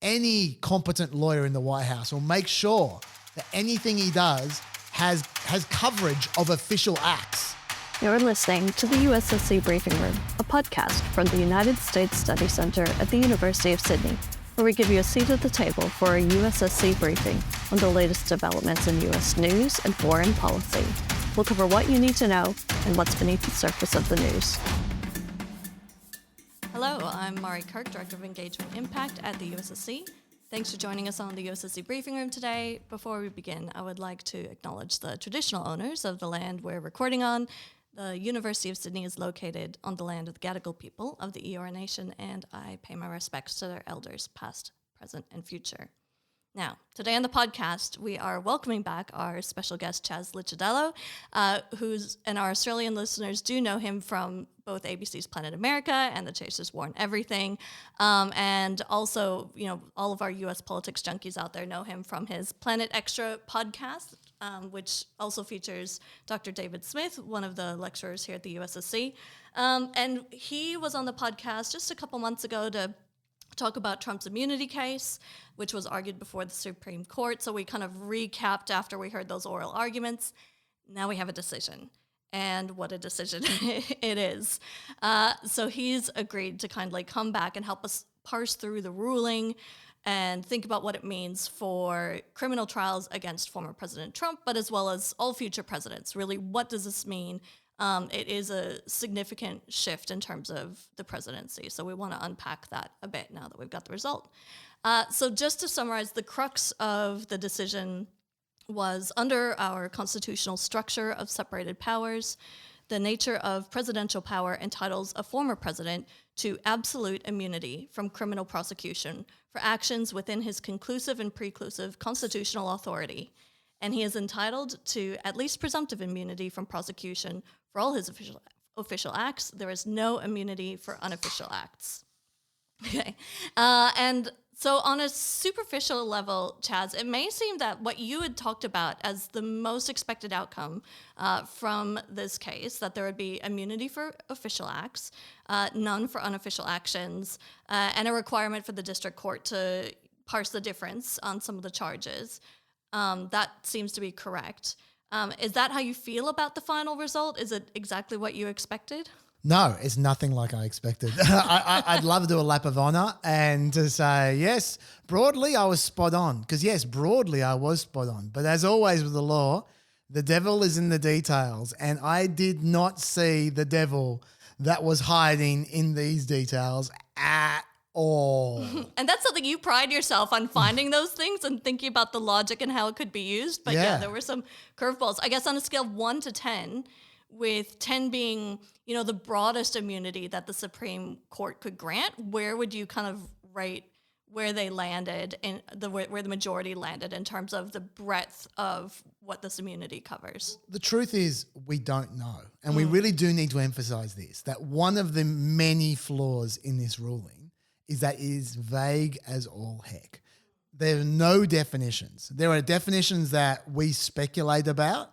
any competent lawyer in the White House will make sure that anything he does has coverage of official acts. You're listening to the USSC Briefing Room, a podcast from the United States Study Centre at the University of Sydney, where we give you a seat at the table for a USSC briefing on the latest developments in US news and foreign policy. We'll cover what you need to know and what's beneath the surface of the news. Hello, I'm Mari Kirk, Director of Engagement Impact at the USSC. Thanks for joining us on the USSC Briefing Room today. Before we begin, I would like to acknowledge the traditional owners of the land we're recording on. The University of Sydney is located on the land of the Gadigal people of the Eora Nation, and I pay my respects to their elders, past, present, and future. Now, today on the podcast, we are welcoming back our special guest, Chas Licciardello, and our Australian listeners do know him from both ABC's Planet America and The Chaser's War and Everything. And also, all of our US politics junkies out there know him from his Planet Extra podcast, which also features Dr. David Smith, one of the lecturers here at the USSC. And he was on the podcast just a couple months ago to talk about Trump's immunity case, which was argued before the Supreme Court. So we kind of recapped after we heard those oral arguments. Now we have a decision, and what a decision it is. So he's agreed to kindly come back and help us parse through the ruling and think about what it means for criminal trials against former President Trump, but as well as all future presidents. Really, what does this mean? It is a significant shift in terms of the presidency. So we want to unpack that a bit now that we've got the result. So just to summarize, the crux of the decision was under our constitutional structure of separated powers, the nature of presidential power entitles a former president to absolute immunity from criminal prosecution for actions within his conclusive and preclusive constitutional authority. And he is entitled to at least presumptive immunity from prosecution for all his official acts. There is no immunity for unofficial acts. Okay. And so on a superficial level, Chas, it may seem that what you had talked about as the most expected outcome from this case, that there would be immunity for official acts, none for unofficial actions, and a requirement for the district court to parse the difference on some of the charges. That seems to be correct. Is that how you feel about the final result? Is it exactly what you expected? No, it's nothing like I expected. I'd love to do a lap of honour and to say, yes, broadly I was spot on. Because yes, broadly I was spot on. But as always with the law, the devil is in the details. And I did not see the devil that was hiding in these details at all. And that's something you pride yourself on, finding those things and thinking about the logic and how it could be used. But yeah, there were some curveballs. I guess on a scale of 1 to 10, with 10 being, the broadest immunity that the Supreme Court could grant, where would you kind of rate where they landed and where the majority landed in terms of the breadth of what this immunity covers? The truth is we don't know. And we really do need to emphasize this, that one of the many flaws in this ruling is that it is vague as all heck. There are no definitions. There are definitions that we speculate about.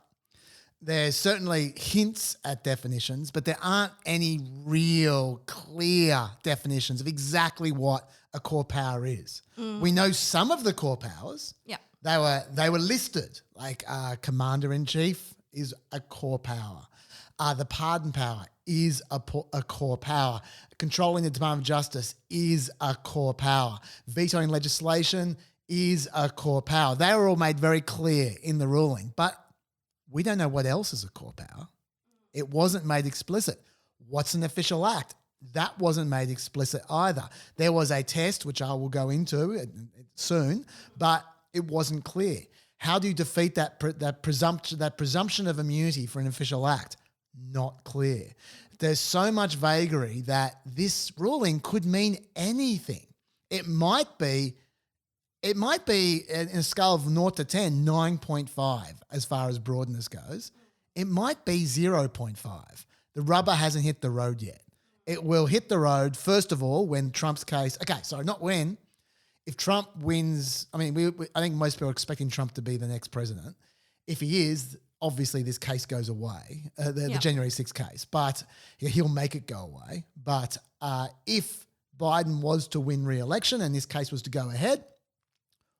There's certainly hints at definitions, but there aren't any real clear definitions of exactly what a core power is. We know some of the core powers. Yeah. They were listed, like commander-in-chief is a core power. The pardon power is a core power. Controlling the Department of Justice is a core power. Vetoing legislation is a core power. They were all made very clear in the ruling, but we don't know what else is a core power. It wasn't made explicit. What's an official act? That wasn't made explicit either. There was a test, which I will go into soon, but it wasn't clear. How do you defeat that presumption of immunity for an official act? Not clear. There's so much vagary that this ruling could mean anything. It might be in a scale of 0 to 10, 9.5 as far as broadness goes. It might be 0.5. The rubber hasn't hit the road yet. It will hit the road, first of all, when Trump's case... Okay, sorry, not when. If Trump wins... I mean, I think most people are expecting Trump to be the next president. If he is, obviously this case goes away, the January 6th case. But he'll make it go away. But if Biden was to win re-election and this case was to go ahead,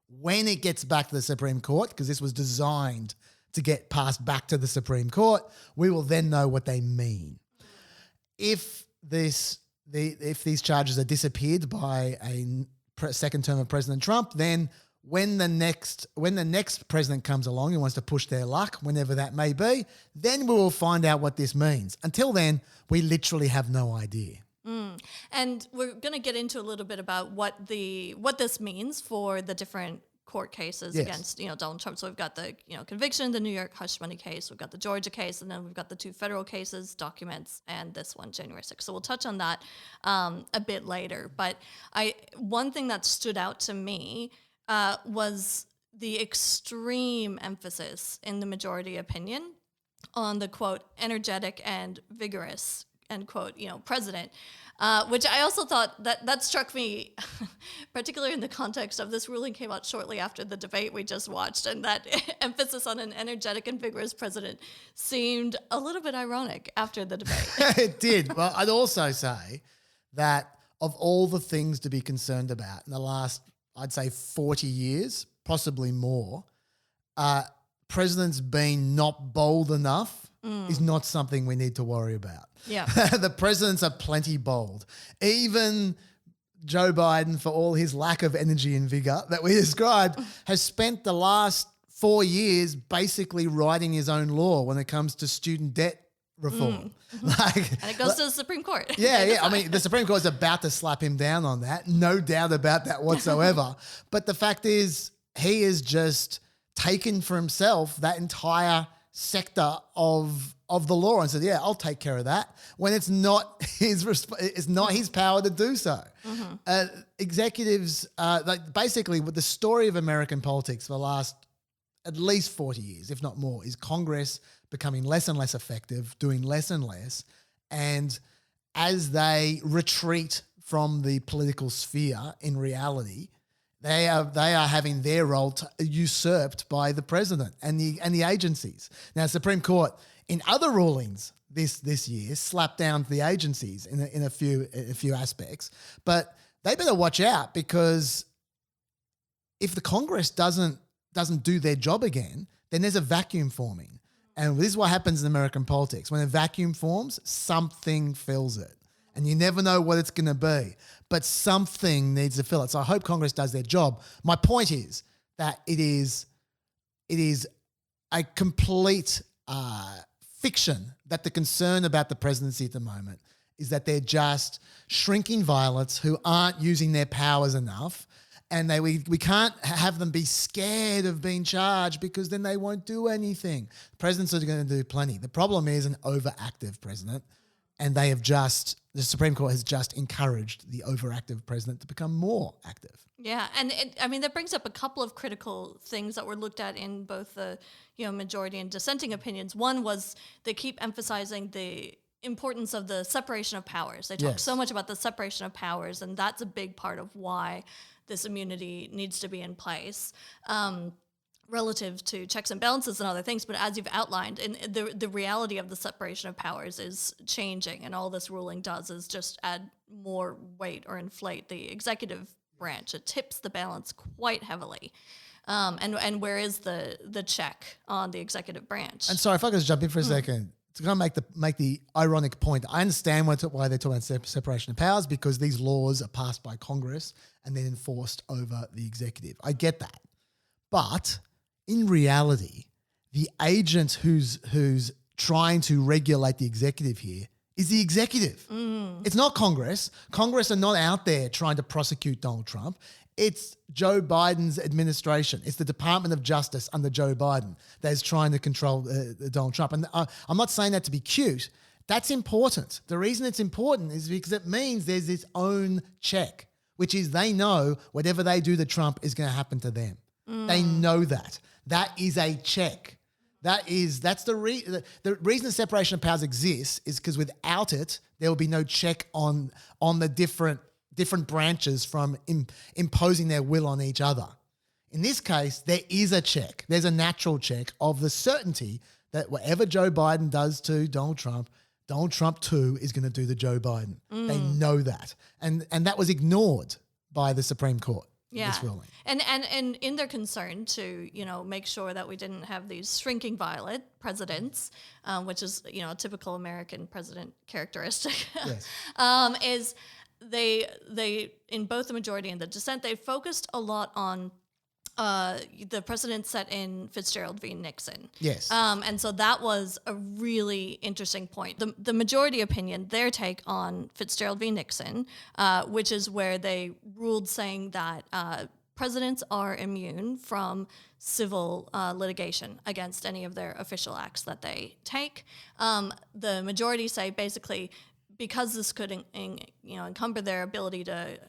when it gets back to the Supreme Court, because this was designed to get passed back to the Supreme Court, we will then know what they mean. If these charges are disappeared by a second term of President Trump, then when the next president comes along and wants to push their luck, whenever that may be, then we will find out what this means. Until then, we literally have no idea. And we're going to get into a little bit about what this means for the different court cases against Donald Trump. So we've got the conviction, the New York hush money case, we've got the Georgia case, and then we've got the 2 federal cases, documents, and this one, January 6th. So we'll touch on that a bit later. But one thing that stood out to me was the extreme emphasis in the majority opinion on the, quote, energetic and vigorous, end quote, president, which I also thought that struck me, particularly in the context of this ruling came out shortly after the debate we just watched, and that emphasis on an energetic and vigorous president seemed a little bit ironic after the debate. It did. Well, I'd also say that of all the things to be concerned about in the last, I'd say 40 years, possibly more, presidents being not bold enough is not something we need to worry about. Yeah. The presidents are plenty bold. Even Joe Biden, for all his lack of energy and vigor that we described, has spent the last 4 years basically writing his own law when it comes to student debt reform. And it goes to the Supreme Court. Yeah. I mean, the Supreme Court is about to slap him down on that. No doubt about that whatsoever. But the fact is, he has just taken for himself that entire sector of the law and said, yeah, I'll take care of that, when it's not his power to do so. Executives, basically with the story of American politics for the last at least 40 years, if not more, is Congress becoming less and less effective, doing less and less. And as they retreat from the political sphere in reality, they are having their role usurped by the president and the agencies. Now, Supreme Court in other rulings this year slapped down the agencies in a few aspects, but they better watch out, because if the Congress doesn't do their job again, then there's a vacuum forming. And this is what happens in American politics. When a vacuum forms, something fills it. And you never know what it's going to be, but something needs to fill it. So I hope Congress does their job. My point is that it is a complete fiction that the concern about the presidency at the moment is that they're just shrinking violets who aren't using their powers enough, and we can't have them be scared of being charged because then they won't do anything. Presidents are going to do plenty. The problem is an overactive president, and the Supreme Court has just encouraged the overactive president to become more active. Yeah, and that brings up a couple of critical things that were looked at in both the majority and dissenting opinions. One was they keep emphasizing the importance of the separation of powers. They talk so much about the separation of powers, and that's a big part of why this immunity needs to be in place. Relative to checks and balances and other things, but as you've outlined, and the reality of the separation of powers is changing, and all this ruling does is just add more weight or inflate the executive branch. It tips the balance quite heavily. And where is the check on the executive branch? And sorry, if I could just jump in for a second to kind of make the ironic point. I understand why they're talking about separation of powers, because these laws are passed by Congress and then enforced over the executive. I get that, but in reality, the agent who's trying to regulate the executive here is the executive. It's not Congress. Congress are not out there trying to prosecute Donald Trump. It's Joe Biden's administration. It's the Department of Justice under Joe Biden that is trying to control Donald Trump. And I'm not saying that to be cute. That's important. The reason it's important is because it means there's its own check, which is they know whatever they do to Trump is going to happen to them. They know that. That is a check. That's the reason the separation of powers exists is because without it, there will be no check on the different branches from imposing their will on each other. In this case, there is a check. There's a natural check of the certainty that whatever Joe Biden does to Donald Trump, Donald Trump too is going to do the Joe Biden. They know that. And that was ignored by the Supreme Court. Yeah. This ruling. And in their concern to, make sure that we didn't have these shrinking violet presidents, which is, a typical American president characteristic, Yes. is they in both the majority and the dissent, they focused a lot on the precedent set in Fitzgerald v. Nixon. Yes. And so that was a really interesting point. The majority opinion, their take on Fitzgerald v. Nixon, which is where they ruled saying that presidents are immune from civil litigation against any of their official acts that they take. The majority say basically, because this could encumber their ability to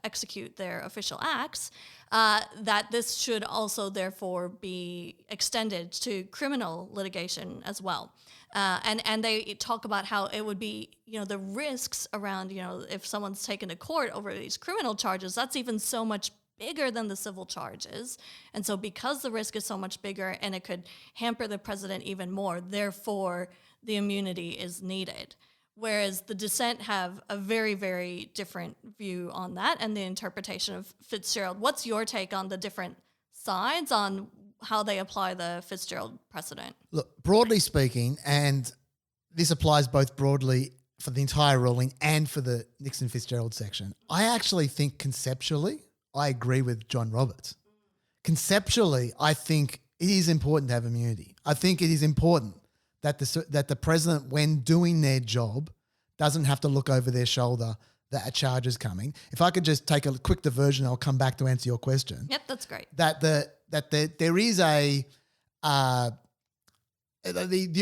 execute their official acts, that this should also therefore be extended to criminal litigation as well. And they talk about how it would be, the risks around, if someone's taken to court over these criminal charges, that's even so much bigger than the civil charges. And so because the risk is so much bigger and it could hamper the president even more, therefore the immunity is needed. Whereas the dissent have a very, very different view on that and the interpretation of Fitzgerald. What's your take on the different sides on how they apply the Fitzgerald precedent? Look, broadly speaking, and this applies both broadly for the entire ruling and for the Nixon-Fitzgerald section, I actually think conceptually I agree with John Roberts. Conceptually, I think it is important to have immunity. I think it is important that the president, when doing their job, doesn't have to look over their shoulder that a charge is coming. If I could just take a quick diversion, I'll come back to answer your question. Yep, that's great. There is the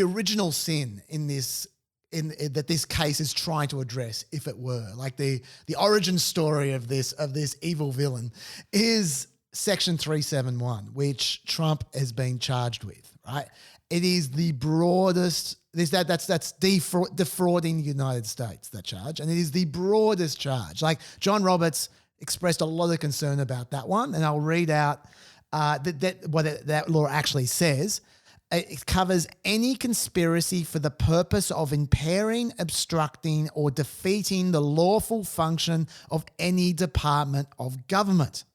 original sin in this that this case is trying to address, if it were like the origin story of this evil villain, is Section 371, which Trump has been charged with. Right. It is the broadest. That's defrauding the United States, that charge, and it is the broadest charge. Like John Roberts expressed a lot of concern about that one, and I'll read out what that law actually says. It covers any conspiracy for the purpose of impairing, obstructing, or defeating the lawful function of any department of government.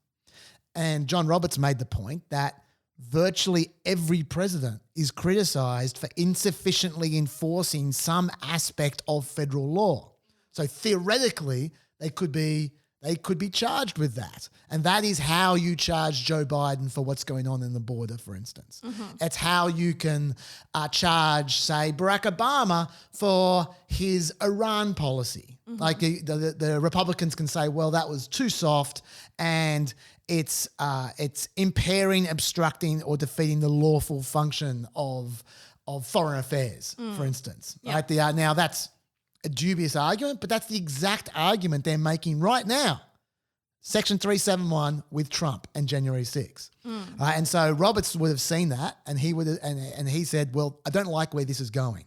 And John Roberts made the point that virtually every president is criticized for insufficiently enforcing some aspect of federal law. So theoretically, they could be charged with that. And that is how you charge Joe Biden for what's going on in the border, for instance. Mm-hmm. It's how you can charge, say, Barack Obama for his Iran policy. Mm-hmm. Like the Republicans can say, well, that was too soft and it's impairing, obstructing, or defeating the lawful function of foreign affairs, for instance. Yep. Right? Now that's a dubious argument, but that's the exact argument they're making right now. Section 371 with Trump and January 6. Right? And so Roberts would have seen that, and he said, well, I don't like where this is going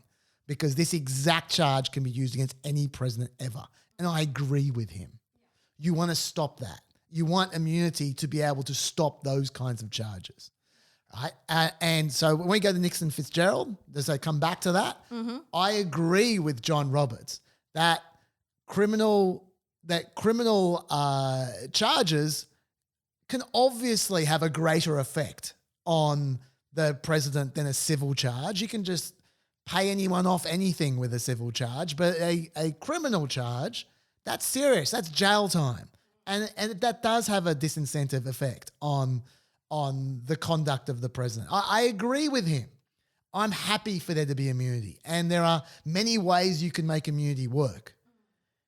because this exact charge can be used against any president ever. And I agree with him. You want to stop that. You want immunity to be able to stop those kinds of charges. Right? And so when we go to Nixon Fitzgerald, does I come back to that? Mm-hmm. I agree with John Roberts that criminal charges can obviously have a greater effect on the president than a civil charge. You can just pay anyone off anything with a civil charge, but a criminal charge, that's serious. That's jail time. And that does have a disincentive effect on the conduct of the president. I agree with him. I'm happy for there to be immunity. And there are many ways you can make immunity work.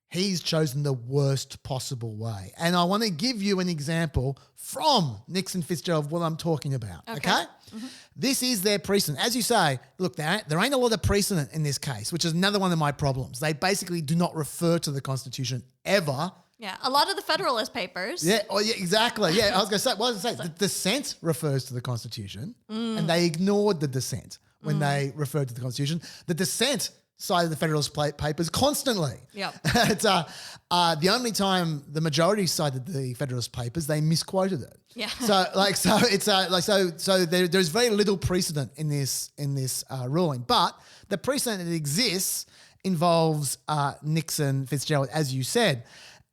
He's chosen the worst possible way. And I want to give you an example from Nixon Fitzgerald of what I'm talking about. Okay? Mm-hmm. This is their precedent. As you say, look, there ain't a lot of precedent in this case, which is another one of my problems. They basically do not refer to the Constitution ever. Yeah, a lot of the Federalist Papers. Yeah, exactly. Yeah, I was going to say, the dissent refers to the Constitution, and they ignored the dissent when they referred to the Constitution. The dissent cited the Federalist Papers constantly. Yeah, it's the only time the majority cited the Federalist Papers, they misquoted it. Yeah. So there's very little precedent in this ruling, but the precedent that exists involves Nixon Fitzgerald, as you said.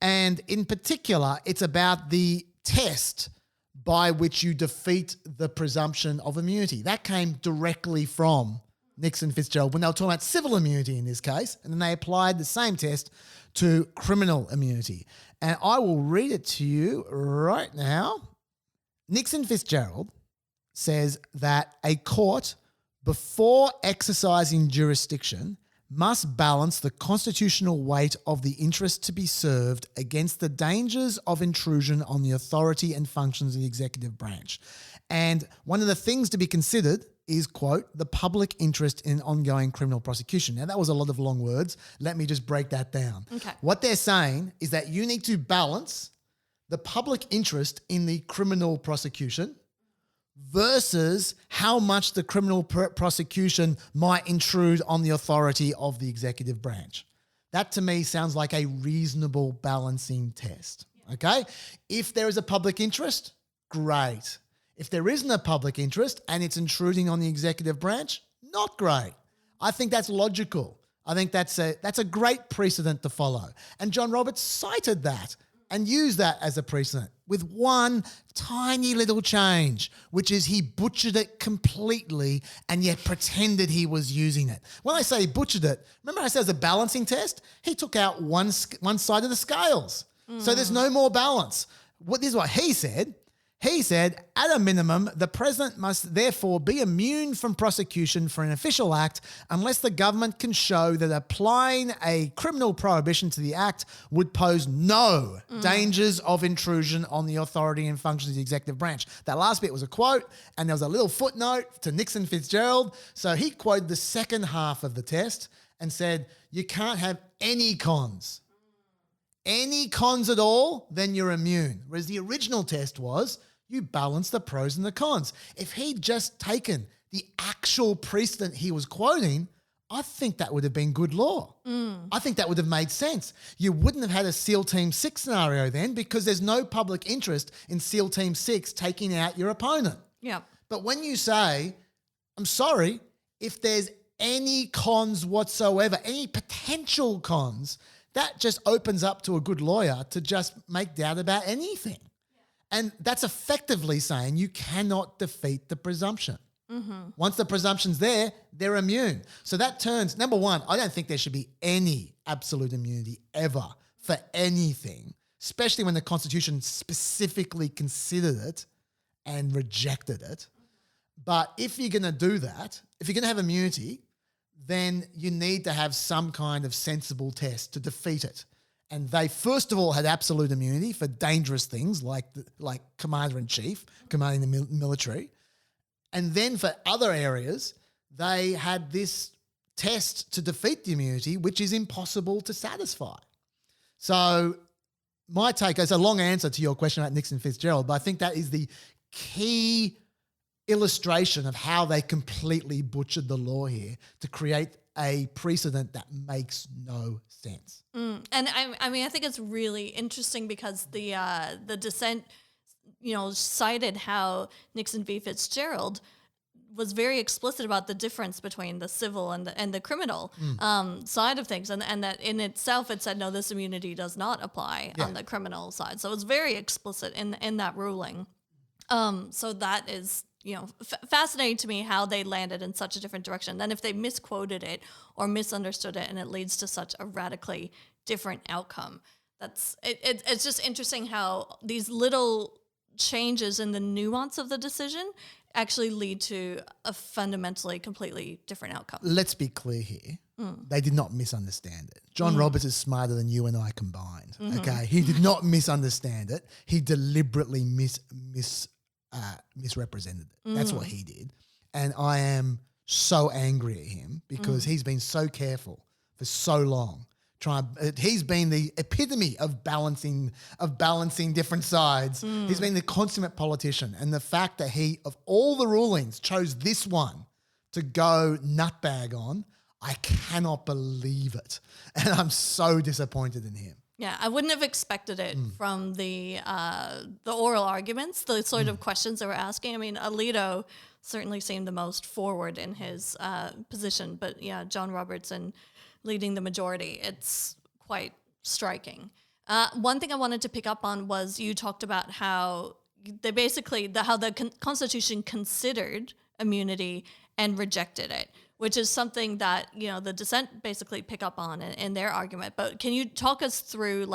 And in particular, it's about the test by which you defeat the presumption of immunity. That came directly from Nixon Fitzgerald when they were talking about civil immunity in this case, and then they applied the same test to criminal immunity. And I will read it to you right now. Nixon Fitzgerald says that a court, before exercising jurisdiction, must balance the constitutional weight of the interest to be served against the dangers of intrusion on the authority and functions of the executive branch. And one of the things to be considered is, quote, the public interest in ongoing criminal prosecution. Now, that was a lot of long words. Let me just break that down. Okay. What they're saying is that you need to balance the public interest in the criminal prosecution versus how much the criminal prosecution might intrude on the authority of the executive branch. That to me sounds like a reasonable balancing test, okay? If there is a public interest, great. If there isn't a public interest and it's intruding on the executive branch, not great. I think that's logical. I think that's a great precedent to follow. And John Roberts cited that and used that as a precedent with one tiny little change, which is he butchered it completely and yet pretended he was using it. When I say butchered it, remember I said it was a balancing test? He took out one side of the scales. So there's no more balance. This is what he said. He said, at a minimum, the president must therefore be immune from prosecution for an official act unless the government can show that applying a criminal prohibition to the act would pose no dangers of intrusion on the authority and functions of the executive branch. That last bit was a quote, and there was a little footnote to Nixon Fitzgerald. So he quoted the second half of the test and said, you can't have any cons. Any cons at all, then you're immune. Whereas the original test was, you balance the pros and the cons. If he'd just taken the actual precedent he was quoting, I think that would have been good law. I think that would have made sense. You wouldn't have had a SEAL Team 6 scenario then because there's no public interest in SEAL Team 6 taking out your opponent. Yeah. But when you say, I'm sorry, if there's any cons whatsoever, any potential cons, that just opens up to a good lawyer to just make doubt about anything. And that's effectively saying you cannot defeat the presumption. Once the presumption's there, they're immune. So that turns, number one, I don't think there should be any absolute immunity ever for anything, especially when the Constitution specifically considered it and rejected it. But if you're going to do that, if you're going to have immunity, then you need to have some kind of sensible test to defeat it. And they, first of all, had absolute immunity for dangerous things like commander-in-chief, commanding the military. And then for other areas, they had this test to defeat the immunity, which is impossible to satisfy. So my take is a long answer to your question about Nixon Fitzgerald, but I think that is the key illustration of how they completely butchered the law here to create a precedent that makes no sense. And I mean, I think it's really interesting because the dissent, cited how Nixon v. Fitzgerald was very explicit about the difference between the civil and the criminal side of things, and that in itself it said no, this immunity does not apply on the criminal side. So it's very explicit in that ruling. So that is fascinating to me how they landed in such a different direction. Then if they misquoted it or misunderstood it and it leads to such a radically different outcome, it's just interesting how these little changes in the nuance of the decision actually lead to a fundamentally completely different outcome. Let's be clear here. They did not misunderstand it. John Roberts is smarter than you and I combined. Okay, he did not misunderstand it. He deliberately misrepresented it. That's what he did. And I am so angry at him because he's been so careful for so long. He's been the epitome of balancing different sides. He's been the consummate politician. And the fact that he, of all the rulings, chose this one to go nutbag on, I cannot believe it. And I'm so disappointed in him. Yeah, I wouldn't have expected it from the oral arguments, the sort of questions they were asking. I mean, Alito certainly seemed the most forward in his position, but yeah, John Roberts and leading the majority. It's quite striking. One thing I wanted to pick up on was you talked about how they basically how the Constitution considered immunity and rejected it, which is something that the dissent basically pick up on in their argument. But can you talk us through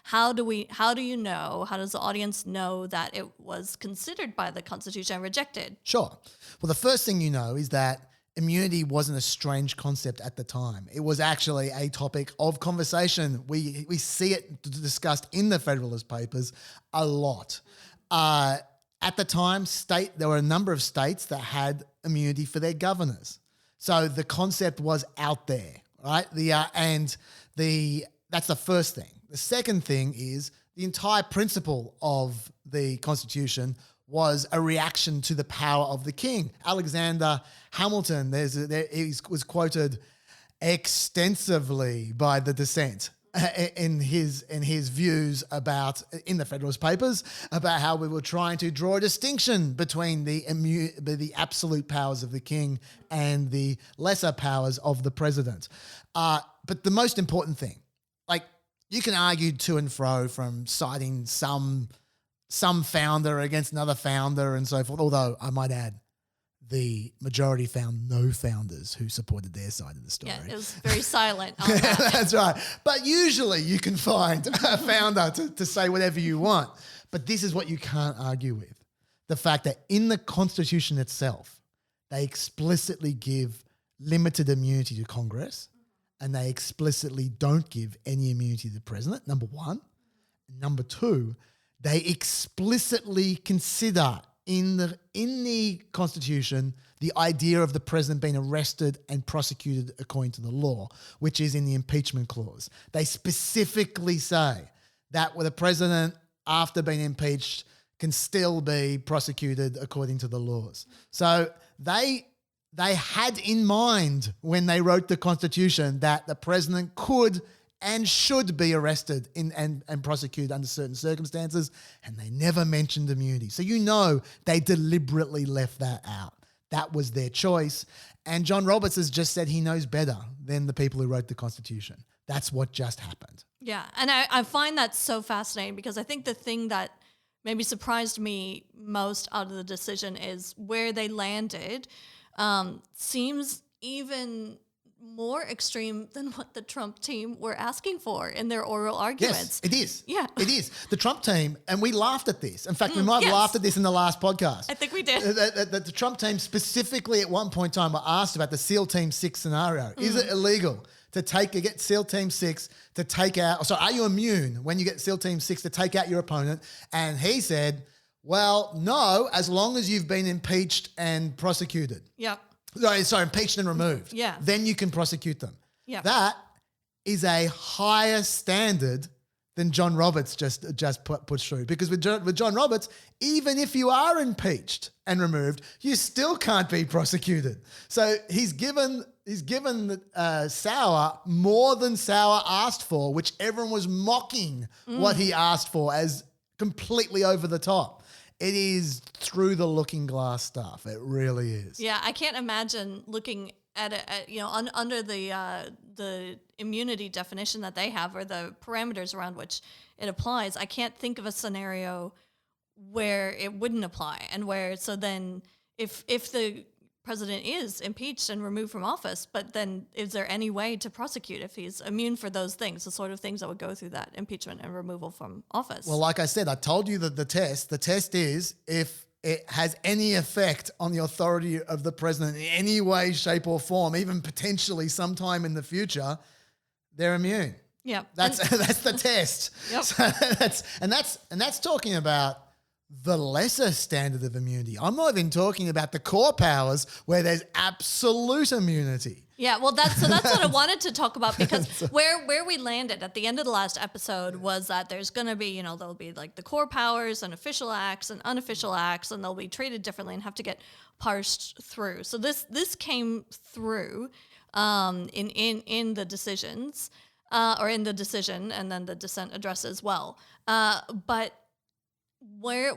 how does the audience know that it was considered by the Constitution and rejected? Sure. Well, the first thing you know is that immunity wasn't a strange concept at the time. It was actually a topic of conversation. We see it discussed in the Federalist Papers a lot. At the time, there were a number of states that had immunity for their governors. So the concept was out there, right? That's the first thing. The second thing is the entire principle of the Constitution was a reaction to the power of the king. Alexander Hamilton, he was quoted extensively by the dissent in his views in the Federalist Papers about how we were trying to draw a distinction between the absolute powers of the king and the lesser powers of the president. But the most important thing, you can argue to and fro from citing some founder against another founder and so forth, although I might add, the majority found no founders who supported their side of the story. Yeah, it was very silent on that. That's right. But usually you can find a founder to say whatever you want. But this is what you can't argue with. The fact that in the Constitution itself, they explicitly give limited immunity to Congress and they explicitly don't give any immunity to the president, number one. Number two, they explicitly consider in the Constitution the idea of the president being arrested and prosecuted according to the law, which is in the impeachment clause. They specifically say that the president, after being impeached, can still be prosecuted according to the laws. So they had in mind when they wrote the Constitution that the president could and should be arrested and prosecuted under certain circumstances, and they never mentioned immunity. So they deliberately left that out. That was their choice. And John Roberts has just said he knows better than the people who wrote the Constitution. That's what just happened. Yeah, and I find that so fascinating because I think the thing that maybe surprised me most out of the decision is where they landed seems even more extreme than what the Trump team were asking for in their oral arguments. Yes, it is. Yeah. It is. The Trump team, and we laughed at this. In fact, we might have laughed at this in the last podcast. I think we did. The Trump team specifically at one point in time were asked about the SEAL Team 6 scenario. Is it illegal to get SEAL Team 6 to take out, are you immune when you get SEAL Team 6 to take out your opponent? And he said, well, no, as long as you've been impeached and prosecuted. Yep. Sorry, impeached and removed. Yeah. Then you can prosecute them. Yeah. That is a higher standard than John Roberts just pushed through. Because with John Roberts, even if you are impeached and removed, you still can't be prosecuted. So he's given Sauer more than Sauer asked for, which everyone was mocking what he asked for as completely over the top. It is through the looking glass stuff. It really is. Yeah, I can't imagine looking at it, under the immunity definition that they have or the parameters around which it applies. I can't think of a scenario where it wouldn't apply and where so then if the president is impeached and removed from office, but then is there any way to prosecute if he's immune for those things, the sort of things that would go through that impeachment and removal from office? Well, like I said, I told you that the test is if it has any effect on the authority of the president in any way, shape or form, even potentially sometime in the future, they're immune. Yeah. That's the test. Yep. So that's talking about the lesser standard of immunity. I'm not even talking about the core powers where there's absolute immunity. Yeah, well, that's what I wanted to talk about because where we landed at the end of the last episode was that there's going to be, there'll be like the core powers and official acts and unofficial acts, and they'll be treated differently and have to get parsed through. So this came through in the decisions or in the decision, and then the dissent address as well. But where,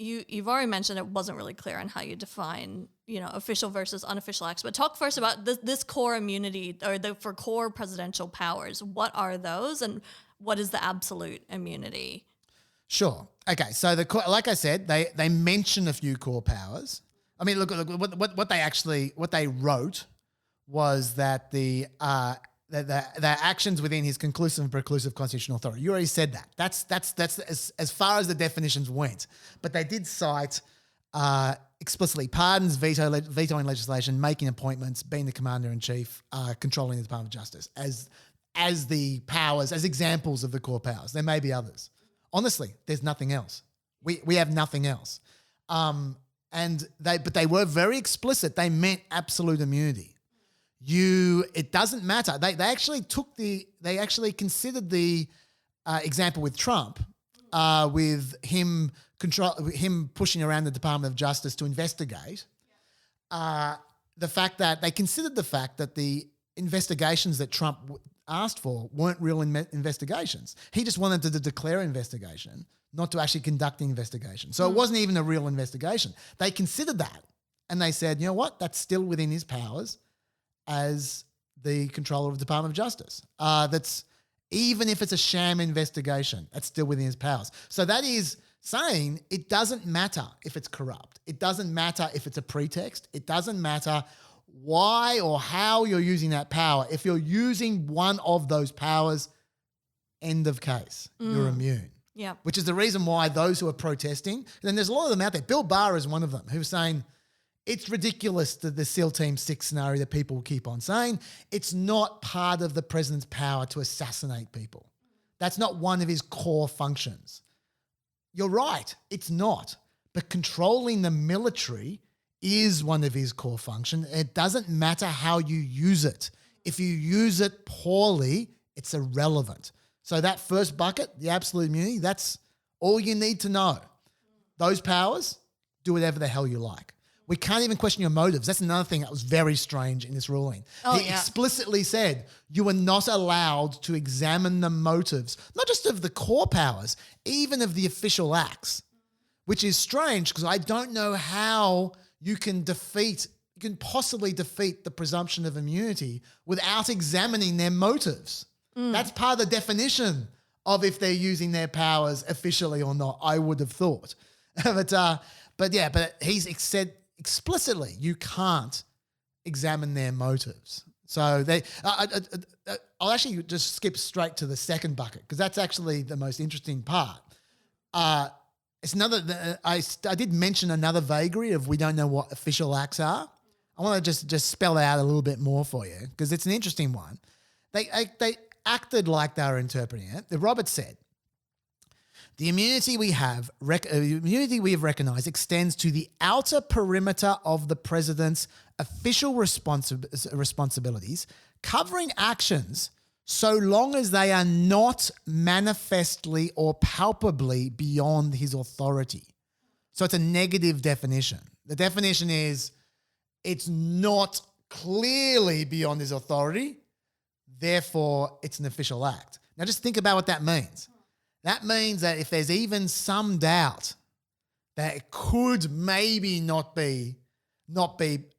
you've already mentioned it wasn't really clear on how you define, official versus unofficial acts. But talk first about this core immunity for core presidential powers. What are those, and what is the absolute immunity? Sure. Okay. So like I said, they mention a few core powers. I mean, look what they wrote was that the actions within his conclusive and preclusive constitutional authority. You already said that. That's as far as the definitions went. But they did cite explicitly pardons, vetoing legislation, making appointments, being the commander-in-chief, controlling the Department of Justice as the powers, as examples of the core powers. There may be others. Honestly, there's nothing else. We have nothing else. But they were very explicit. They meant absolute immunity. It doesn't matter. They actually considered the example with Trump, with him pushing around the Department of Justice to investigate. They considered the fact that the investigations that Trump asked for weren't real investigations. He just wanted to declare investigation, not to actually conduct the investigation. So it wasn't even a real investigation. They considered that, and they said, you know what? That's still within his powers as the controller of the Department of Justice. That's even if it's a sham investigation, that's still within his powers. So that is saying it doesn't matter if it's corrupt. It doesn't matter if it's a pretext. It doesn't matter why or how you're using that power. If you're using one of those powers, end of case, you're immune. Yeah. Which is the reason why those who are protesting, and there's a lot of them out there. Bill Barr is one of them who's saying it's ridiculous that the SEAL Team 6 scenario that people keep on saying. It's not part of the president's power to assassinate people. That's not one of his core functions. You're right, it's not. But controlling the military is one of his core functions. It doesn't matter how you use it. If you use it poorly, it's irrelevant. So that first bucket, the absolute immunity, that's all you need to know. Those powers, do whatever the hell you like. We can't even question your motives. That's another thing that was very strange in this ruling. He explicitly said you were not allowed to examine the motives, not just of the core powers, even of the official acts, which is strange because I don't know how you can possibly defeat the presumption of immunity without examining their motives. That's part of the definition of if they're using their powers officially or not, I would have thought. But he's said explicitly you can't examine their motives. So I'll actually just skip straight to the second bucket because that's actually the most interesting part. It's another. I did mention another vagary of we don't know what official acts are. I want to just spell that out a little bit more for you because it's an interesting one. They acted like they were interpreting it. Roberts said, the immunity we have recognized extends to the outer perimeter of the president's official responsibilities, covering actions so long as they are not manifestly or palpably beyond his authority. So it's a negative definition. The definition is it's not clearly beyond his authority, therefore it's an official act. Now just think about what that means. That means that if there's even some doubt that it could maybe not be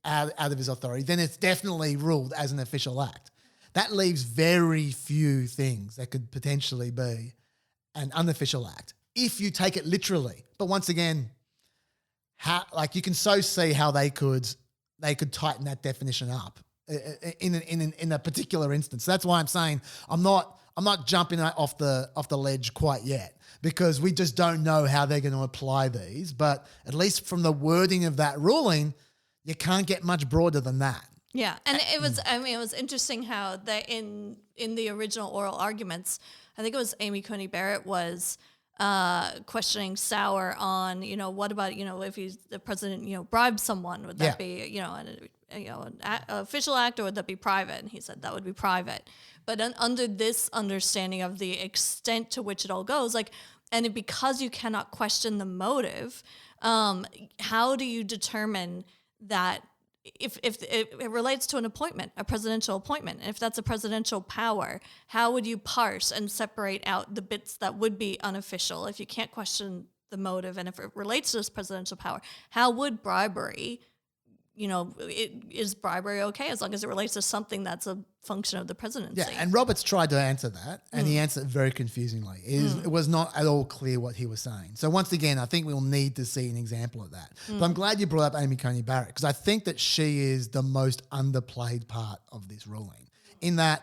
out of his authority, then it's definitely ruled as an official act. That leaves very few things that could potentially be an unofficial act if you take it literally. But once again, you can so see how they could tighten that definition up in a particular instance. That's why I'm saying I'm not jumping off the ledge quite yet because we just don't know how they're going to apply these. But at least from the wording of that ruling, you can't get much broader than that. Yeah, and it was interesting how in the original oral arguments, I think it was Amy Coney Barrett was questioning Sauer on, what about, if the president, bribes someone, would that be, an official act or would that be private? And he said that would be private. But under this understanding of the extent to which it all goes, because you cannot question the motive, how do you determine that if it relates to an appointment, a presidential appointment, and if that's a presidential power, how would you parse and separate out the bits that would be unofficial if you can't question the motive and if it relates to this presidential power, how would bribery, is bribery okay as long as it relates to something that's a function of the presidency? Yeah, and Roberts tried to answer that, and he answered it very confusingly. It was not at all clear what he was saying. So once again, I think we'll need to see an example of that. But I'm glad you brought up Amy Coney Barrett, because I think that she is the most underplayed part of this ruling, in that,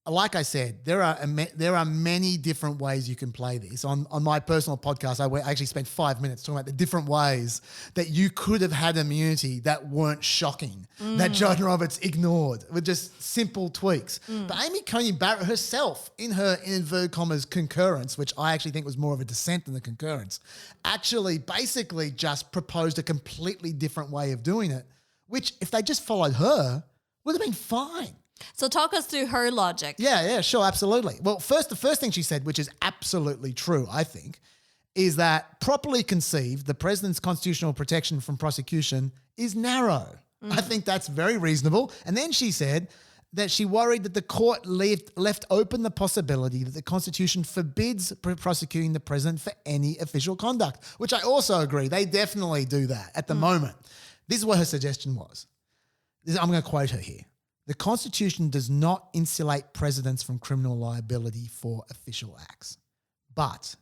like I said, there are many different ways you can play this. On my personal podcast, I actually spent 5 minutes talking about the different ways that you could have had immunity that weren't shocking, that John Roberts ignored with just simple tweaks. But Amy Coney Barrett herself, in her inverted commas concurrence, which I actually think was more of a dissent than a concurrence, actually basically just proposed a completely different way of doing it, which if they just followed her, would have been fine. So talk us through her logic. Yeah, sure, absolutely. Well, the first thing she said, which is absolutely true, I think, is that properly conceived, the president's constitutional protection from prosecution is narrow. I think that's very reasonable. And then she said that she worried that the court left open the possibility that the Constitution forbids prosecuting the president for any official conduct, which I also agree. They definitely do that at the moment. This is what her suggestion was. I'm going to quote her here. The Constitution does not insulate presidents from criminal liability for official acts, but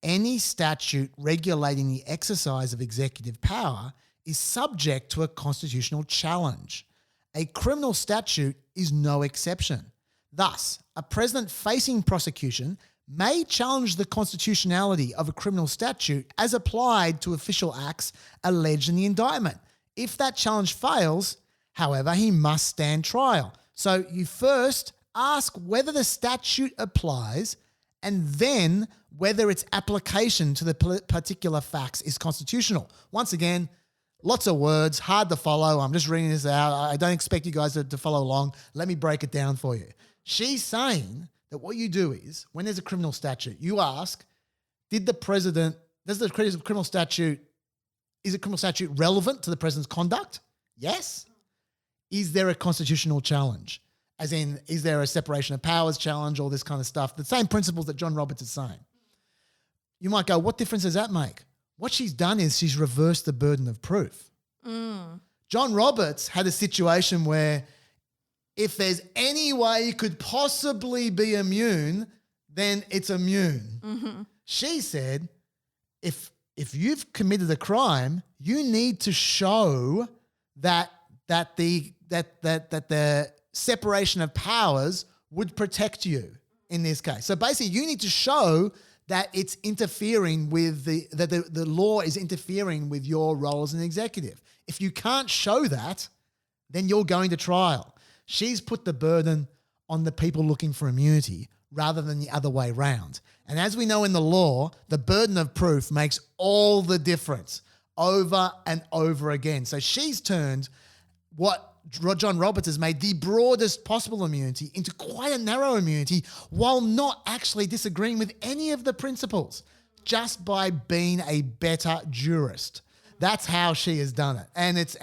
any statute regulating the exercise of executive power is subject to a constitutional challenge. A criminal statute is no exception. Thus, a president facing prosecution may challenge the constitutionality of a criminal statute as applied to official acts alleged in the indictment. If that challenge fails, however, he must stand trial. So you first ask whether the statute applies and then whether its application to the particular facts is constitutional. Once again, lots of words, hard to follow. I'm just reading this out. I don't expect you guys to follow along. Let me break it down for you. She's saying that what you do is, when there's a criminal statute, you ask, is the criminal statute relevant to the president's conduct? Yes. Is there a constitutional challenge? As in, is there a separation of powers challenge, all this kind of stuff? The same principles that John Roberts is saying. You might go, what difference does that make? What she's done is she's reversed the burden of proof. John Roberts had a situation where if there's any way you could possibly be immune, then it's immune. She said, if you've committed a crime, you need to show that the separation of powers would protect you in this case. So basically, you need to show that it's interfering with the law is interfering with your role as an executive. If you can't show that, then you're going to trial. She's put the burden on the people looking for immunity rather than the other way round. And as we know in the law, the burden of proof makes all the difference over and over again. So she's turned what John Roberts has made the broadest possible immunity into quite a narrow immunity while not actually disagreeing with any of the principles, just by being a better jurist. That's how she has done it. And if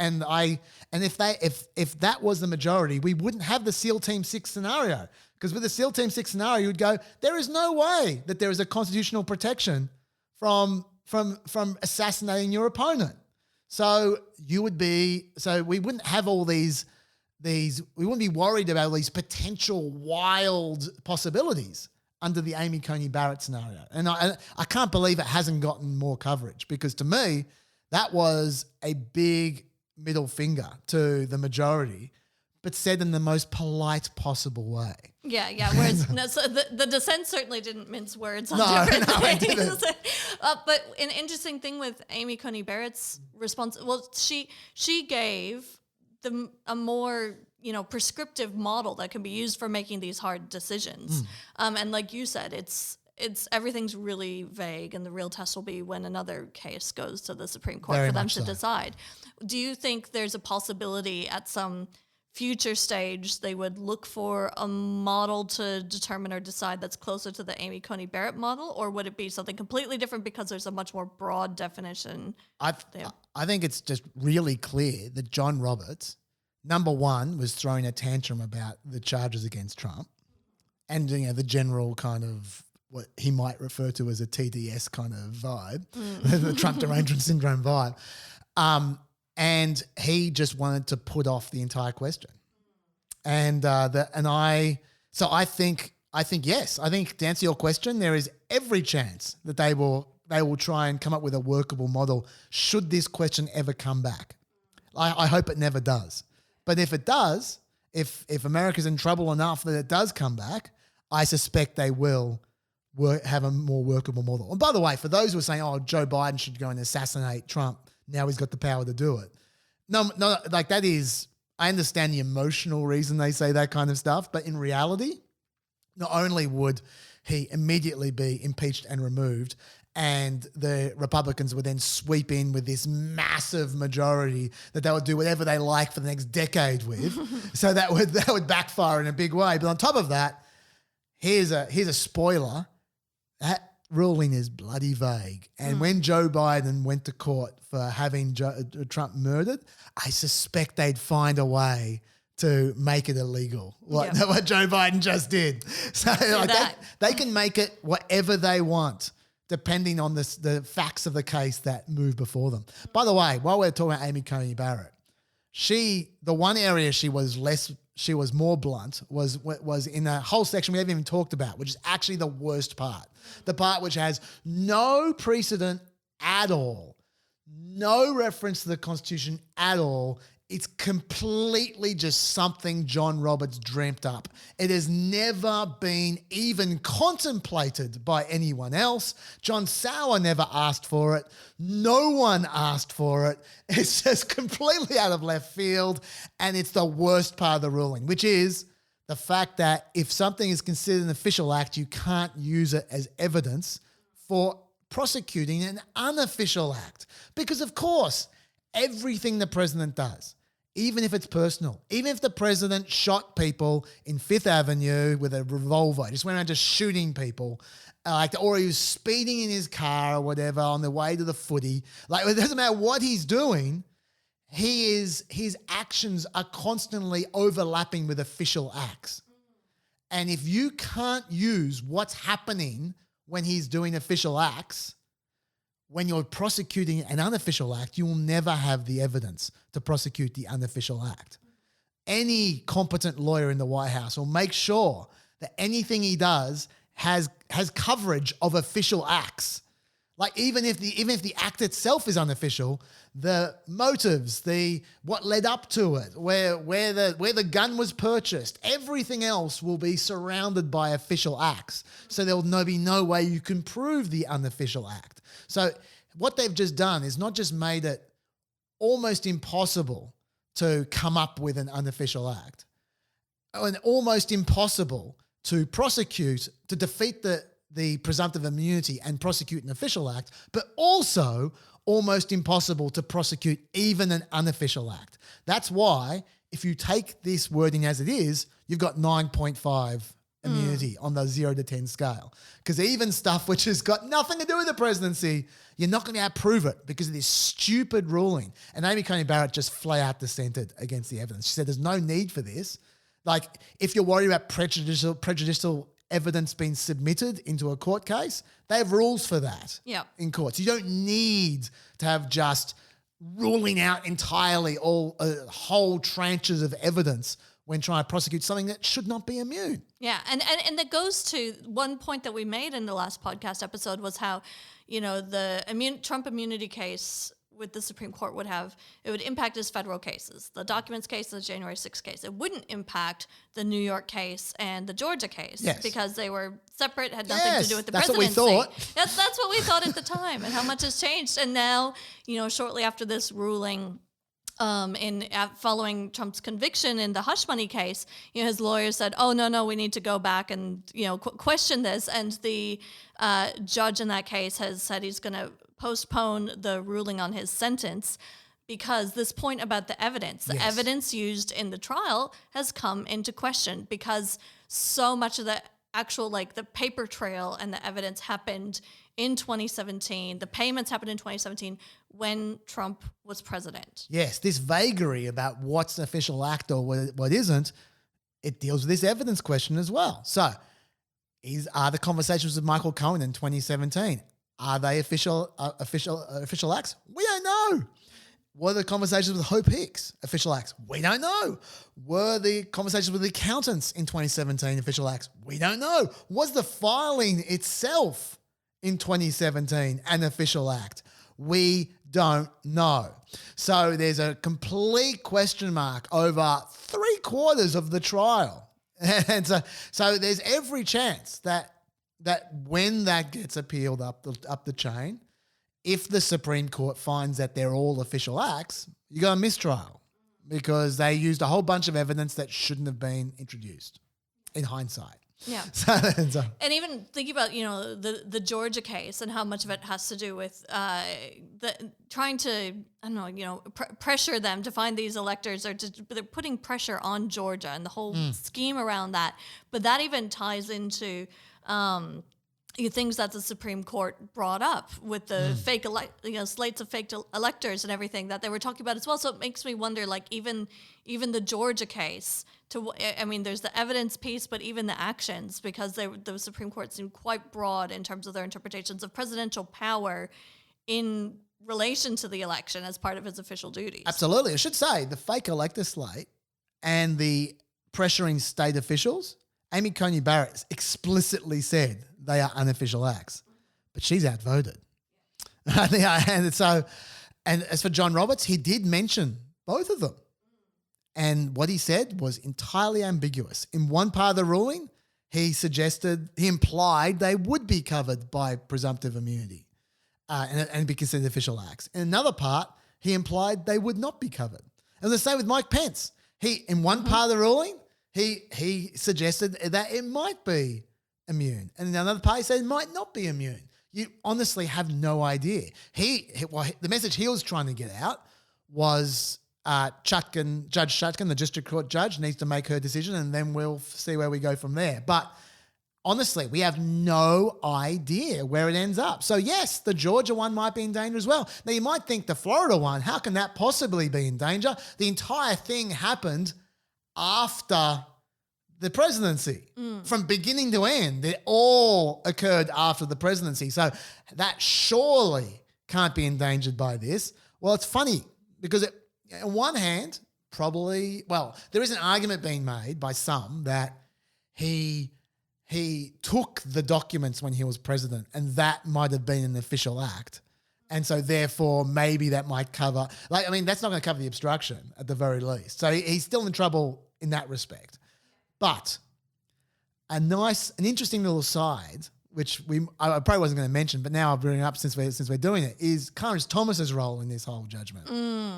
that was the majority, we wouldn't have the SEAL Team 6 scenario. Because with the SEAL Team 6 scenario, you would go, there is no way that there is a constitutional protection from assassinating your opponent. So we wouldn't have all these, we wouldn't be worried about all these potential wild possibilities under the Amy Coney Barrett scenario. And I can't believe it hasn't gotten more coverage, because to me, that was a big middle finger to the majority, but said in the most polite possible way. Yeah. Whereas so the dissent certainly didn't mince words on different things. It didn't. But an interesting thing with Amy Coney Barrett's response, well, she gave a more prescriptive model that can be used for making these hard decisions. And like you said, it's everything's really vague, and the real test will be when another case goes to the Supreme Court for them to decide. Do you think there's a possibility at some future stage they would look for a model to determine or decide that's closer to the Amy Coney Barrett model, or would it be something completely different because there's a much more broad definition? I think it's just really clear that John Roberts, number one, was throwing a tantrum about the charges against Trump and the general kind of what he might refer to as a TDS kind of vibe, the Trump derangement syndrome vibe. And he just wanted to put off the entire question. I think yes. I think to answer your question, there is every chance that they will try and come up with a workable model should this question ever come back. I hope it never does. But if it does, if America's in trouble enough that it does come back, I suspect they will have a more workable model. And by the way, for those who are saying, oh, Joe Biden should go and assassinate Trump, now he's got the power to do it. No, like that is, I understand the emotional reason they say that kind of stuff, but in reality, not only would he immediately be impeached and removed, and the Republicans would then sweep in with this massive majority that they would do whatever they like for the next decade with. So that would backfire in a big way. But on top of that, here's a spoiler. That ruling is bloody vague. And when Joe Biden went to court for having Trump murdered, I suspect they'd find a way to make it illegal, what Joe Biden just did. So they can make it whatever they want, depending on the facts of the case that move before them. By the way, while we're talking about Amy Coney Barrett, the one area she was more blunt was in a whole section we haven't even talked about, which is actually the worst part. The part which has no precedent at all, no reference to the Constitution at all. It's completely just something John Roberts dreamt up. It has never been even contemplated by anyone else. John Sauer never asked for it. No one asked for it. It's just completely out of left field, and it's the worst part of the ruling, which is the fact that if something is considered an official act, you can't use it as evidence for prosecuting an unofficial act. Because, of course, everything the president does, even if it's personal, even if the president shot people in Fifth Avenue with a revolver, just went around just shooting people, or he was speeding in his car or whatever on the way to the footy, it doesn't matter what he's doing, his actions are constantly overlapping with official acts. And if you can't use what's happening when he's doing official acts, when you're prosecuting an unofficial act, you will never have the evidence to prosecute the unofficial act. Any competent lawyer in the White House will make sure that anything he does has coverage of official acts. Like even if the act itself is unofficial, the motives, what led up to it, where the gun was purchased, everything else will be surrounded by official acts. So there will be no way you can prove the unofficial act. So what they've just done is not just made it almost impossible to come up with an unofficial act, and almost impossible to prosecute, to defeat the presumptive immunity and prosecute an official act, but also almost impossible to prosecute even an unofficial act. That's why if you take this wording as it is, you've got 9.5 immunity on the 0 to 10 scale. Because even stuff which has got nothing to do with the presidency, you're not going to be able to prove it because of this stupid ruling. And Amy Coney Barrett just flat out dissented against the evidence. She said there's no need for this. Like if you're worried about prejudicial evidence being submitted into a court case, they have rules for that in courts. You don't need to have just ruling out entirely all whole tranches of evidence when trying to prosecute something that should not be immune. Yeah, and that goes to one point that we made in the last podcast episode was how, the Trump immunity case with the Supreme Court would impact his federal cases, the documents case and the January 6th case. It wouldn't impact the New York case and the Georgia case because they were separate, had nothing to do with the presidency. That's what we thought. That's what we thought at the time, and how much has changed. And now, shortly after this ruling, following Trump's conviction in the hush money case, his lawyers said, "Oh no, we need to go back and question this." And the judge in that case has said he's going to postpone the ruling on his sentence because this point about the evidence used in the trial has come into question because so much of the actual the paper trail and the evidence happened in 2017. The payments happened in 2017 when Trump was president. Yes, this vagary about what's an official act or what isn't, it deals with this evidence question as well. So Are the conversations with Michael Cohen in 2017, are they official acts? We don't know. Were the conversations with Hope Hicks official acts? We don't know. Were the conversations with the accountants in 2017 official acts? We don't know. Was the filing itself in 2017 an official act? We don't know. So there's a complete question mark over 3/4 of the trial. And so there's every chance that when that gets appealed up the chain, if the Supreme Court finds that they're all official acts, you got a mistrial because they used a whole bunch of evidence that shouldn't have been introduced in hindsight. Yeah. And even thinking about, the Georgia case and how much of it has to do with trying to, pressure them to find these electors, or they're putting pressure on Georgia and the whole scheme around that. But that even ties into things that the Supreme Court brought up with the fake, slates of fake electors and everything that they were talking about as well. So it makes me wonder, like, even the Georgia case, there's the evidence piece, but even the actions, because the Supreme Court seemed quite broad in terms of their interpretations of presidential power in relation to the election as part of his official duties. Absolutely. I should say the fake elector slate and the pressuring state officials, Amy Coney Barrett explicitly said they are unofficial acts, but she's outvoted. And as for John Roberts, he did mention both of them. And what he said was entirely ambiguous. In one part of the ruling, he implied they would be covered by presumptive immunity and be considered official acts. In another part, he implied they would not be covered. And the same with Mike Pence. In one part of the ruling, he suggested that it might be immune. And in another part, he said it might not be immune. You honestly have no idea. The message he was trying to get out was Judge Chutkan, the district court judge, needs to make her decision, and then we'll see where we go from there. But honestly, we have no idea where it ends up. So yes, the Georgia one might be in danger as well. Now you might think the Florida one, how can that possibly be in danger? The entire thing happened after the presidency, from beginning to end. It all occurred after the presidency. So that surely can't be endangered by this. Well, it's funny because on one hand, there is an argument being made by some that he took the documents when he was president, and that might have been an official act. And so therefore maybe that might cover, that's not going to cover the obstruction at the very least. So he's still in trouble in that respect. But an interesting little side, which I probably wasn't going to mention, but now I'll bring it up since we're doing it, is Clarence Thomas's role in this whole judgment,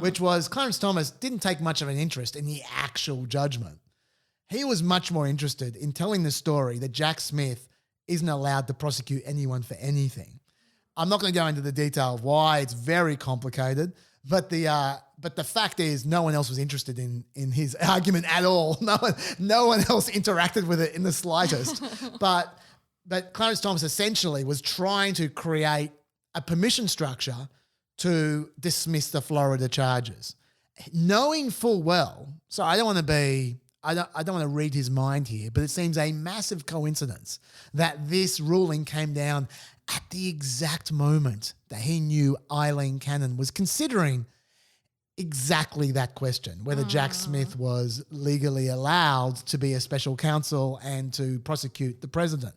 which was Clarence Thomas didn't take much of an interest in the actual judgment. He was much more interested in telling the story that Jack Smith isn't allowed to prosecute anyone for anything. I'm not going to go into the detail of why. It's very complicated, but the fact is no one else was interested in his argument at all. No one else interacted with it in the slightest. But Clarence Thomas essentially was trying to create a permission structure to dismiss the Florida charges, knowing full well. So I don't want to read his mind here, but it seems a massive coincidence that this ruling came down at the exact moment that he knew Eileen Cannon was considering exactly that question, whether Jack Smith was legally allowed to be a special counsel and to prosecute the president.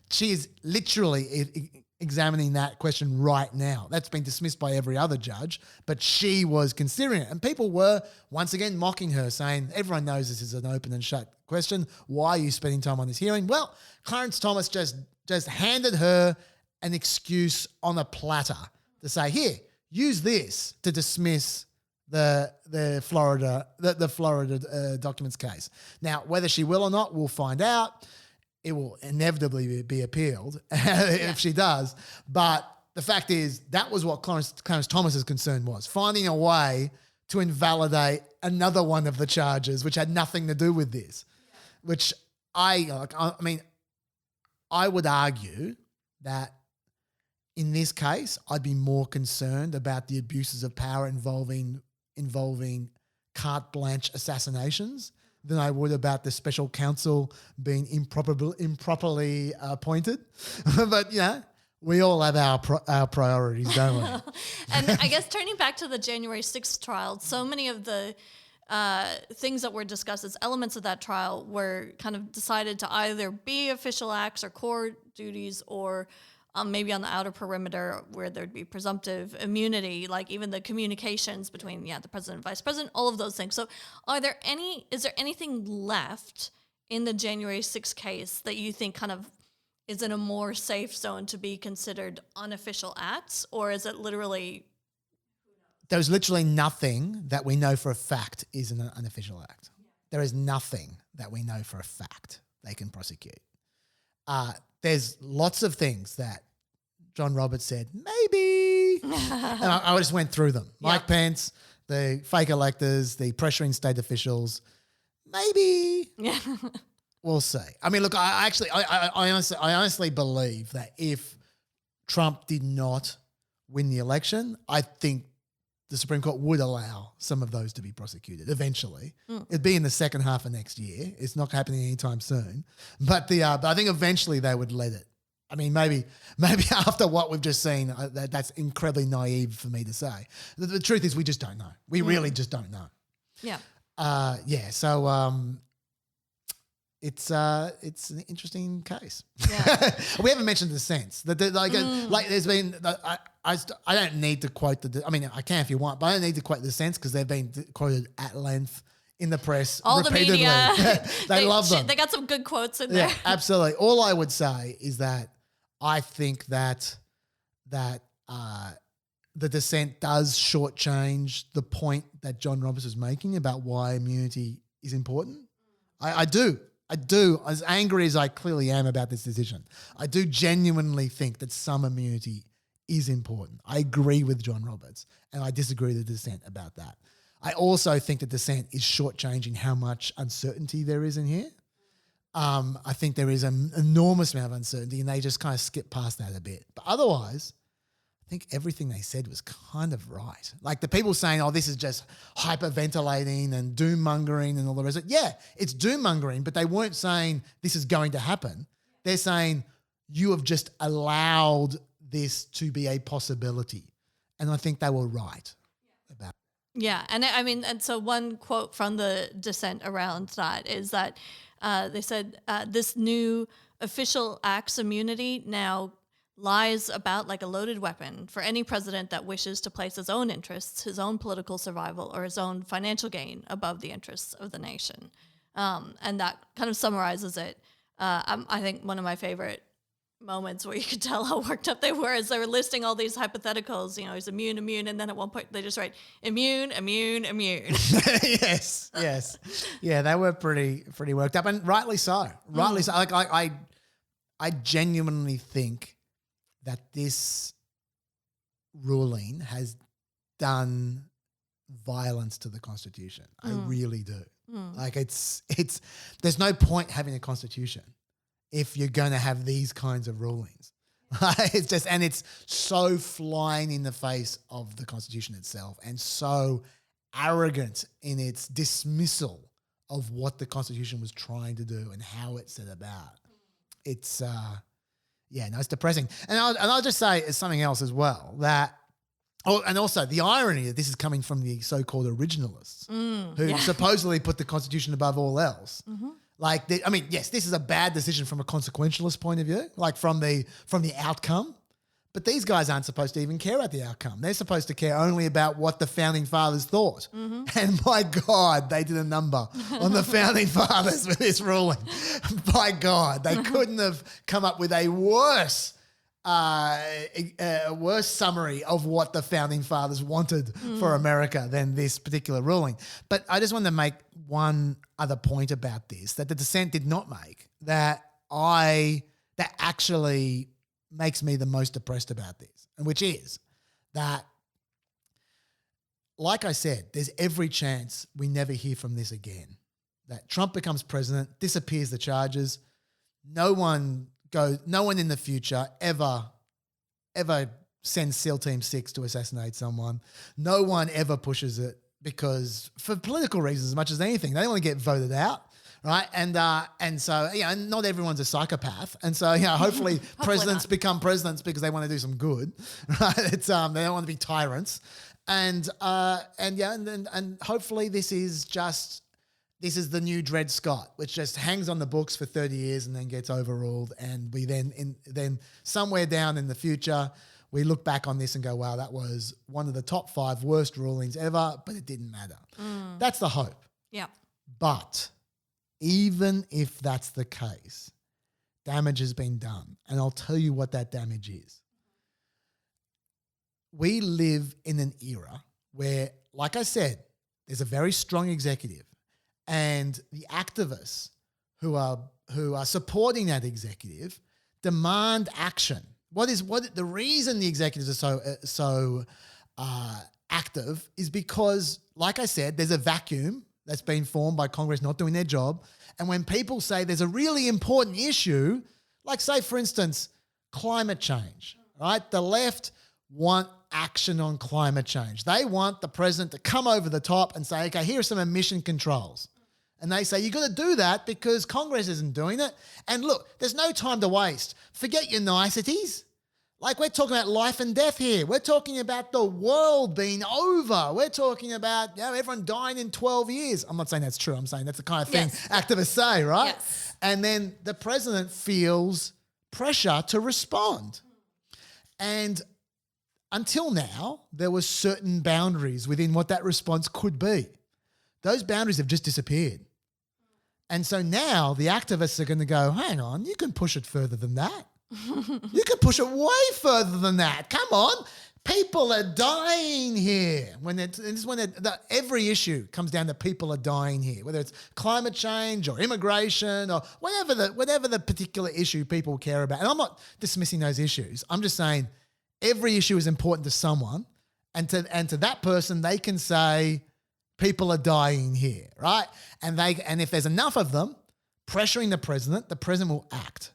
She is literally examining that question right now. That's been dismissed by every other judge, but she was considering it. And people were, once again, mocking her, saying, everyone knows this is an open and shut question. Why are you spending time on this hearing? Well, Clarence Thomas just handed her an excuse on a platter to say, here, use this to dismiss the Florida documents case. Now, whether she will or not, we'll find out. It will inevitably be appealed if she does. But the fact is, that was what Clarence Thomas's concern was, finding a way to invalidate another one of the charges, which had nothing to do with this. Which I would argue that in this case, I'd be more concerned about the abuses of power involving carte blanche assassinations than I would about the special counsel being improperly appointed. But, we all have our priorities, don't we? And I guess turning back to the January 6th trial, so many of the things that were discussed as elements of that trial were kind of decided to either be official acts or core duties, or maybe on the outer perimeter where there'd be presumptive immunity, like even the communications between the president and vice president, all of those things. So is there anything left in the January 6th case that you think kind of is in a more safe zone to be considered unofficial acts, or is it literally... There's literally nothing that we know for a fact is an unofficial act. There is nothing that we know for a fact they can prosecute. There's lots of things that John Roberts said, maybe. And I just went through them. Mike Pence, the fake electors, the pressuring state officials, maybe. Yeah. We'll see. I mean, look, I honestly believe that if Trump did not win the election, I think the Supreme Court would allow some of those to be prosecuted eventually. It'd be in the second half of next year. It's not happening anytime soon. But I think eventually they would let it. I mean, maybe after what we've just seen, that's incredibly naive for me to say. The truth is we just don't know. We really just don't know. Yeah. So it's an interesting case. Yeah. We haven't mentioned the dissents. Like there's been I don't need to quote I mean, I can if you want, but I don't need to quote the dissents because they've been quoted at length in the press all repeatedly. The media. they love them. They got some good quotes in there. Yeah, absolutely. All I would say is that I think that the dissent does shortchange the point that John Roberts was making about why immunity is important. I do. As angry as I clearly am about this decision, I do genuinely think that some immunity is important. I agree with John Roberts, and I disagree with the dissent about that. I also think the dissent is shortchanging how much uncertainty there is in here. I think there is an enormous amount of uncertainty, and they just kind of skip past that a bit. But otherwise, I think everything they said was kind of right. Like the people saying, this is just hyperventilating and doom-mongering and all the rest of it. Yeah, it's doom-mongering, but they weren't saying this is going to happen. They're saying you have just allowed this to be a possibility. And I think they were right about it. Yeah, and so one quote from the dissent around that is that they said this new official acts immunity now lies about like a loaded weapon for any president that wishes to place his own interests, his own political survival, or his own financial gain above the interests of the nation. And that kind of summarizes it. I think one of my favorite moments where you could tell how worked up they were as they were listing all these hypotheticals, he's immune, and then at one point they just write immune. Yes. Yeah, they were pretty worked up, and rightly so. Like I genuinely think that this ruling has done violence to the Constitution. I really do. Like it's there's no point having a Constitution if you're going to have these kinds of rulings. It's so flying in the face of the Constitution itself and so arrogant in its dismissal of what the Constitution was trying to do and how it set about. It's it's depressing. And I'll just say as something else as well and also the irony that this is coming from the so-called originalists who supposedly put the Constitution above all else. Mm-hmm. Yes, this is a bad decision from a consequentialist point of view, like from the outcome. But these guys aren't supposed to even care about the outcome. They're supposed to care only about what the founding fathers thought. Mm-hmm. And my God, they did a number on the founding fathers with this ruling. By God, they couldn't have come up with a worse summary of what the founding fathers wanted for America than this particular ruling. But I just want to make one other point about this that the dissent did not make that actually makes me the most depressed about this, and which is that, like I said, there's every chance we never hear from this again. That Trump becomes president, disappears the charges, no one in the future ever sends SEAL Team 6 to assassinate someone. No one ever pushes it because for political reasons as much as anything, they don't want to get voted out. Right. And so, and not everyone's a psychopath. And so, hopefully presidents become presidents because they want to do some good. Right. It's they don't want to be tyrants. And hopefully this is the new Dred Scott, which just hangs on the books for 30 years and then gets overruled. And we then somewhere down in the future, we look back on this and go, wow, that was one of the top 5 worst rulings ever, but it didn't matter. That's the hope. Yeah. But even if that's the case, damage has been done. And I'll tell you what that damage is. We live in an era where, like I said, there's a very strong executive, and the activists who are supporting that executive demand action. What the reason the executives are so active is because, like I said, there's a vacuum that's been formed by Congress not doing their job. And when people say there's a really important issue, like say, for instance, climate change, right? The left want action on climate change. They want the president to come over the top and say, okay, here are some emission controls. And they say, you've got to do that because Congress isn't doing it. And look, there's no time to waste. Forget your niceties. Like, we're talking about life and death here. We're talking about the world being over. We're talking about everyone dying in 12 years. I'm not saying that's true. I'm saying that's the kind of thing activists say, right? Yes. And then the president feels pressure to respond. And until now, there were certain boundaries within what that response could be. Those boundaries have just disappeared. And so now the activists are going to go, hang on, you can push it further than that. You can push it way further than that. Come on. People are dying here. Every issue comes down to people are dying here, whether it's climate change or immigration or whatever the particular issue people care about. And I'm not dismissing those issues. I'm just saying every issue is important to someone, and to that person they can say people are dying here, right? And if there's enough of them pressuring the president will act.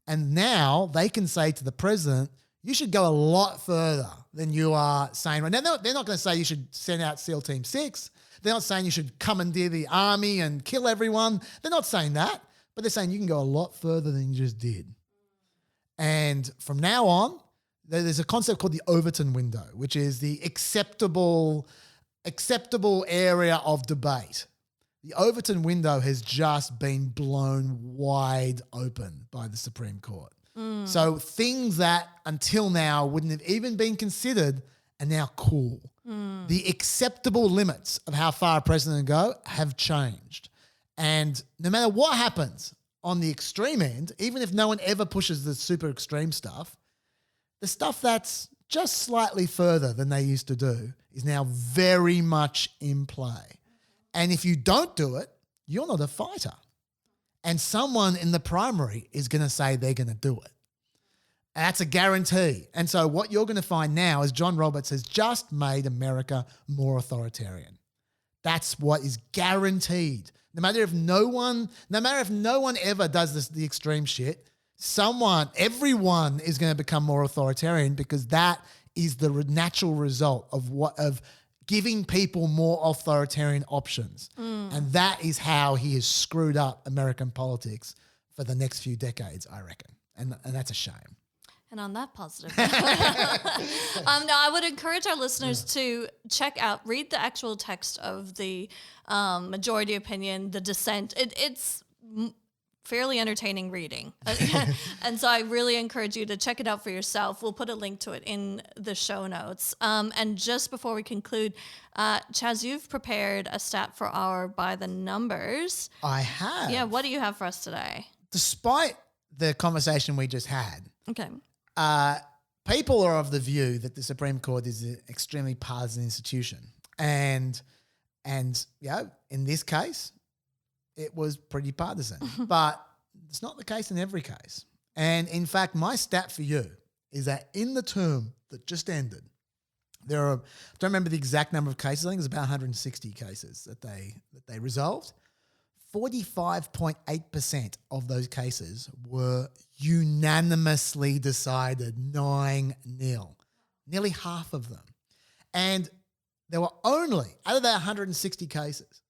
And now they can say to the president, you should go a lot further than you are saying right now. They're not going to say you should send out SEAL Team 6. They're not saying you should commandeer the army and kill everyone. They're not saying that, but they're saying you can go a lot further than you just did. And from now on, there's a concept called the Overton window, which is the acceptable area of debate. The Overton window has just been blown wide open by the Supreme Court. So things that until now wouldn't have even been considered are now cool. The acceptable limits of how far a president can go have changed. And no matter what happens on the extreme end, even if no one ever pushes the super extreme stuff, the stuff that's just slightly further than they used to do is now very much in play. And if you don't do it, you're not a fighter. And someone in the primary is going to say they're going to do it. And that's a guarantee. And so what you're going to find now is John Roberts has just made America more authoritarian. That's what is guaranteed. No matter if no one ever does the extreme shit, everyone is going to become more authoritarian because that is the natural result of giving people more authoritarian options. And that is how he has screwed up American politics for the next few decades, I reckon. And that's a shame. And on that positive note, I would encourage our listeners to read the actual text of the majority opinion, the dissent. It's fairly entertaining reading. And so I really encourage you to check it out for yourself. We'll put a link to it in the show notes. And just before we conclude, Chas, you've prepared a stat for our By the Numbers. I have. Yeah, what do you have for us today? Despite the conversation we just had, okay, people are of the view that the Supreme Court is an extremely partisan institution. And in this case, it was pretty partisan, but it's not the case in every case. And in fact, my stat for you is that in the term that just ended, I don't remember the exact number of cases. I think it was about 160 cases that they resolved. 45.8% of those cases were unanimously decided 9-0, nearly half of them. And there were only, out of that 160 cases,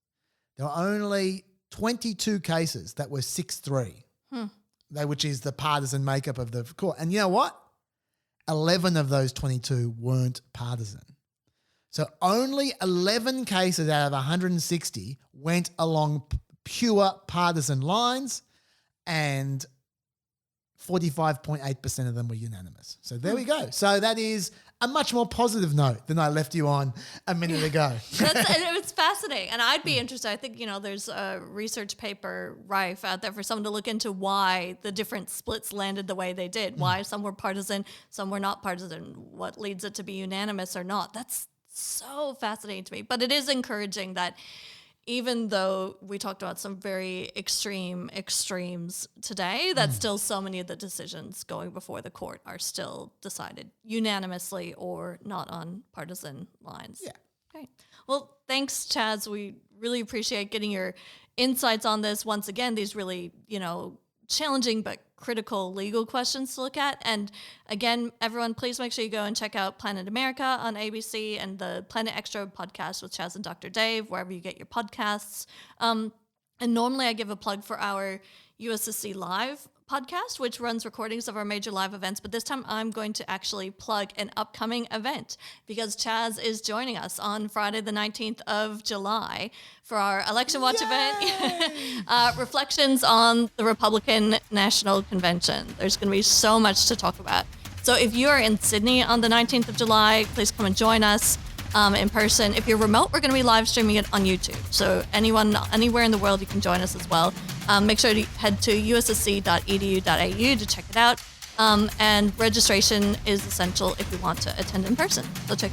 there were only 22 cases that were 6-3, which is the partisan makeup of the court. And you know what? 11 of those 22 weren't partisan. So only 11 cases out of 160 went along pure partisan lines, and 45.8% of them were unanimous. So there we go. So that is a much more positive note than I left you on a minute ago. It's fascinating. And I'd be interested. I think, there's a research paper rife out there for someone to look into why the different splits landed the way they did, why some were partisan, some were not partisan, what leads it to be unanimous or not. That's so fascinating to me. But it is encouraging that even though we talked about some very extremes today, that still so many of the decisions going before the court are still decided unanimously or not on partisan lines. Yeah. Great. Well, thanks, Chas. We really appreciate getting your insights on this. Once again, these really, challenging but critical legal questions to look at. And again, everyone, please make sure you go and check out Planet America on ABC and the Planet Extra podcast with Chas and Dr. Dave, wherever you get your podcasts. And normally I give a plug for our USSC Live podcast, which runs recordings of our major live events. But this time I'm going to actually plug an upcoming event because Chas is joining us on Friday, the 19th of July for our Election Watch event, Reflections on the Republican National Convention. There's going to be so much to talk about. So if you are in Sydney on the 19th of July, please come and join us in person. If you're remote, we're going to be live streaming it on YouTube. So anyone, anywhere in the world, you can join us as well. Make sure to head to ussc.edu.au to check it out. And registration is essential if you want to attend in person. So check it out.